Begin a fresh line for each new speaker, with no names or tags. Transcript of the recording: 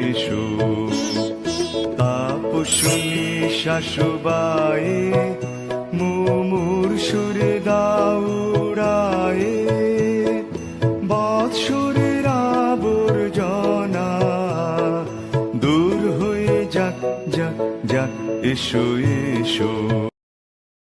এসো তাপসুনি শাশুবায়ে মুমুর সুরে দাউড়ায়ে বৎসরের আবর্জনা দূর হয়ে যাক যাক যাক এসো এসো